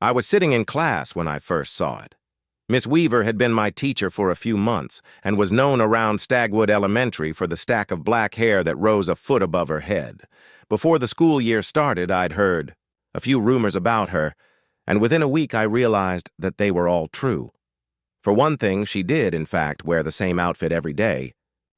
I was sitting in class when I first saw it. Miss Weaver had been my teacher for a few months and was known around Stagwood Elementary for the stack of black hair that rose a foot above her head. Before the school year started, I'd heard a few rumors about her, and within a week I realized that they were all true. For one thing, she did, in fact, wear the same outfit every day.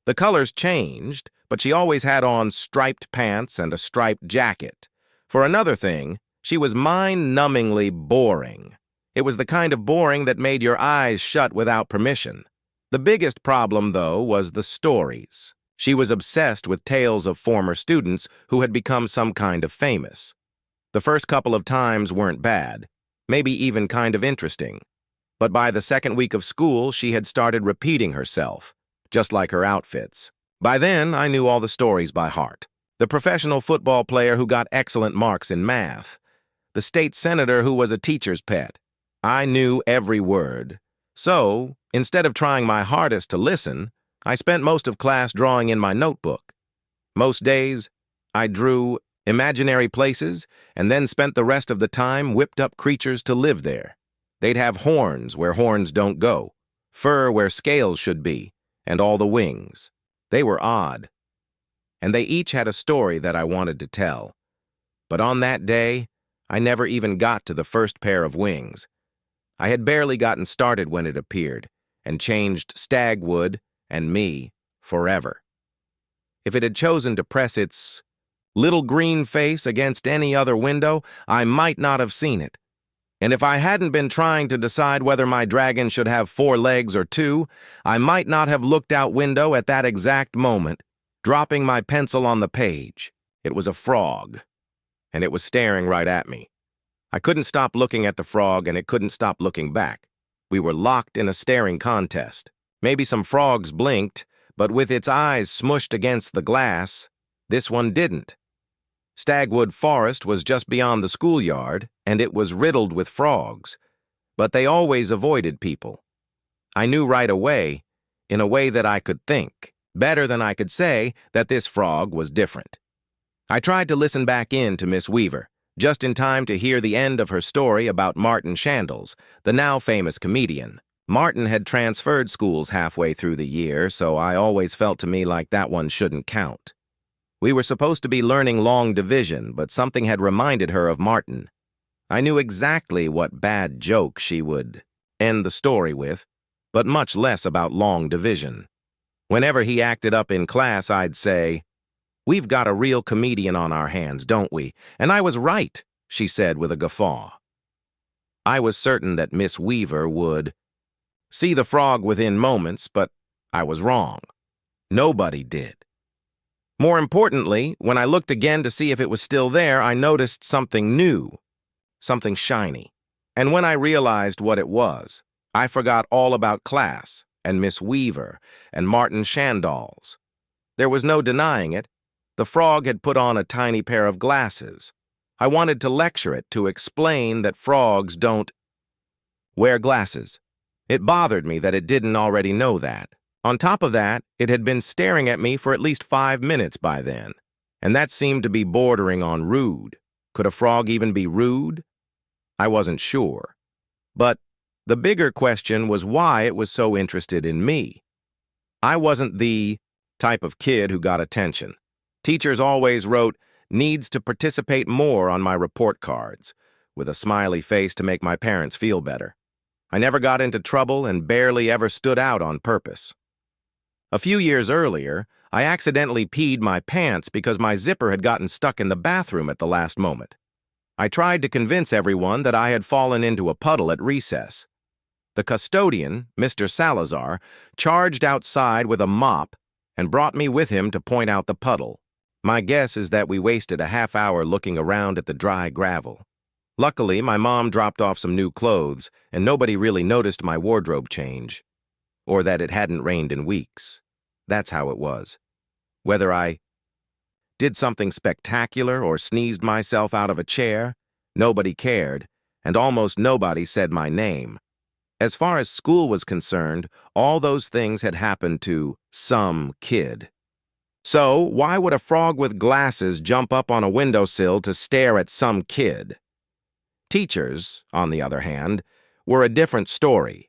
The colors changed, but she always had on striped pants and a striped jacket. For another thing, she was mind-numbingly boring. It was the kind of boring that made your eyes shut without permission. The biggest problem, though, was the stories. She was obsessed with tales of former students who had become some kind of famous. The first couple of times weren't bad, maybe even kind of interesting. But by the second week of school, she had started repeating herself, just like her outfits. By then, I knew all the stories by heart. The professional football player who got excellent marks in math. The state senator who was a teacher's pet. I knew every word. So, instead of trying my hardest to listen, I spent most of class drawing in my notebook. Most days, I drew imaginary places and then spent the rest of the time whipped up creatures to live there. They'd have horns where horns don't go, fur where scales should be, and all the wings. They were odd. And they each had a story that I wanted to tell. But on that day, I never even got to the first pair of wings. I had barely gotten started when it appeared, and changed Stagwood and me forever. If it had chosen to press its little green face against any other window, I might not have seen it. And if I hadn't been trying to decide whether my dragon should have 4 legs or 2, I might not have looked out window at that exact moment, dropping my pencil on the page. It was a frog, and it was staring right at me. I couldn't stop looking at the frog, and it couldn't stop looking back. We were locked in a staring contest. Maybe some frogs blinked, but with its eyes smushed against the glass, this one didn't. Stagwood Forest was just beyond the schoolyard, and it was riddled with frogs, but they always avoided people. I knew right away, in a way that I could think, better than I could say, that this frog was different. I tried to listen back in to Miss Weaver, just in time to hear the end of her story about Martin Shandles, the now famous comedian. Martin had transferred schools halfway through the year, so I always felt to me like that one shouldn't count. We were supposed to be learning long division, but something had reminded her of Martin. I knew exactly what bad joke she would end the story with, but much less about long division. Whenever he acted up in class, I'd say, "We've got a real comedian on our hands, don't we?" And I was right, she said with a guffaw. I was certain that Miss Weaver would see the frog within moments, but I was wrong. Nobody did. More importantly, when I looked again to see if it was still there, I noticed something new, something shiny. And when I realized what it was, I forgot all about class and Miss Weaver and Martin Shandles. There was no denying it. The frog had put on a tiny pair of glasses. I wanted to lecture it to explain that frogs don't wear glasses. It bothered me that it didn't already know that. On top of that, it had been staring at me for at least 5 minutes by then, and that seemed to be bordering on rude. Could a frog even be rude? I wasn't sure. But the bigger question was why it was so interested in me. I wasn't the type of kid who got attention. Teachers always wrote, "needs to participate more" on my report cards, with a smiley face to make my parents feel better. I never got into trouble and barely ever stood out on purpose. A few years earlier, I accidentally peed my pants because my zipper had gotten stuck in the bathroom at the last moment. I tried to convince everyone that I had fallen into a puddle at recess. The custodian, Mr. Salazar, charged outside with a mop and brought me with him to point out the puddle. My guess is that we wasted a half hour looking around at the dry gravel. Luckily, my mom dropped off some new clothes, and nobody really noticed my wardrobe change, or that it hadn't rained in weeks. That's how it was. Whether I did something spectacular or sneezed myself out of a chair, nobody cared, and almost nobody said my name. As far as school was concerned, all those things had happened to some kid. So, why would a frog with glasses jump up on a windowsill to stare at some kid? Teachers, on the other hand, were a different story.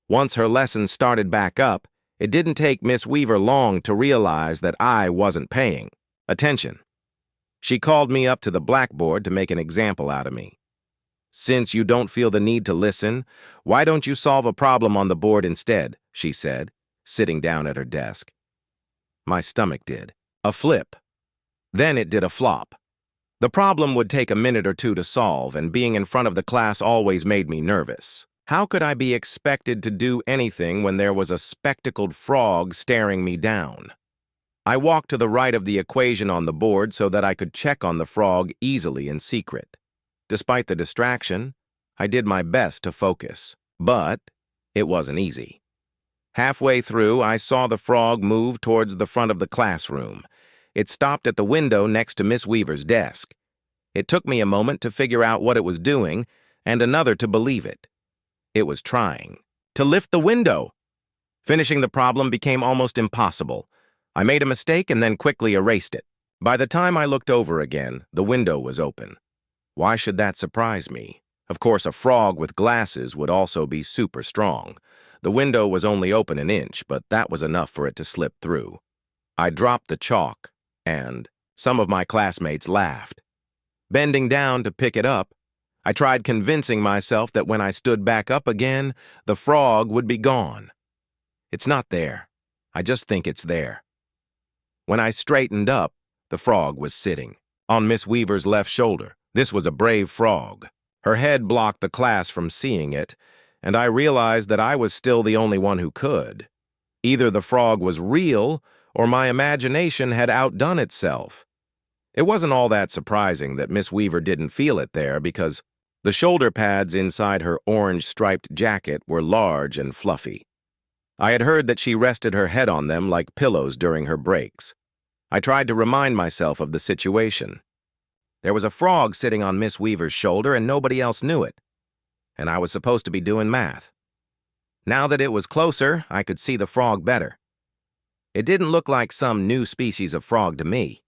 Once her lesson started back up, it didn't take Miss Weaver long to realize that I wasn't paying attention. She called me up to the blackboard to make an example out of me. "Since you don't feel the need to listen, why don't you solve a problem on the board instead?" she said, sitting down at her desk. My stomach did a flip. Then it did a flop. The problem would take a minute or two to solve, and being in front of the class always made me nervous. How could I be expected to do anything when there was a spectacled frog staring me down? I walked to the right of the equation on the board so that I could check on the frog easily in secret. Despite the distraction, I did my best to focus, but it wasn't easy. Halfway through, I saw the frog move towards the front of the classroom. It stopped at the window next to Miss Weaver's desk. It took me a moment to figure out what it was doing, and another to believe it. It was trying to lift the window. Finishing the problem became almost impossible. I made a mistake and then quickly erased it. By the time I looked over again, the window was open. Why should that surprise me? Of course, a frog with glasses would also be super strong. The window was only open an inch, but that was enough for it to slip through. I dropped the chalk, and some of my classmates laughed. Bending down to pick it up, I tried convincing myself that when I stood back up again, the frog would be gone. It's not there. I just think it's there. When I straightened up, the frog was sitting on Miss Weaver's left shoulder. This was a brave frog. Her head blocked the class from seeing it, and I realized that I was still the only one who could. Either the frog was real, or my imagination had outdone itself. It wasn't all that surprising that Miss Weaver didn't feel it there, because the shoulder pads inside her orange-striped jacket were large and fluffy. I had heard that she rested her head on them like pillows during her breaks. I tried to remind myself of the situation. There was a frog sitting on Miss Weaver's shoulder and nobody else knew it. And I was supposed to be doing math. Now that it was closer, I could see the frog better. It didn't look like some new species of frog to me.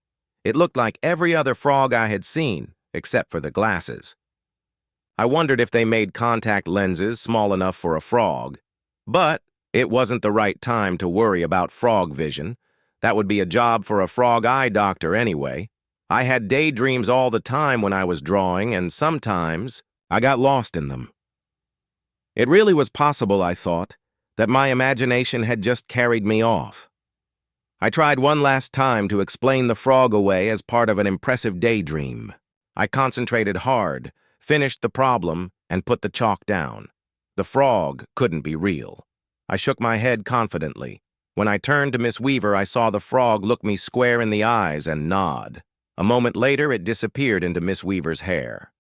It looked like every other frog I had seen, except for the glasses. I wondered if they made contact lenses small enough for a frog. But it wasn't the right time to worry about frog vision. That would be a job for a frog eye doctor anyway. I had daydreams all the time when I was drawing, and sometimes I got lost in them. It really was possible, I thought, that my imagination had just carried me off. I tried one last time to explain the frog away as part of an impressive daydream. I concentrated hard, finished the problem, and put the chalk down. The frog couldn't be real. I shook my head confidently. When I turned to Miss Weaver, I saw the frog look me square in the eyes and nod. A moment later, it disappeared into Miss Weaver's hair.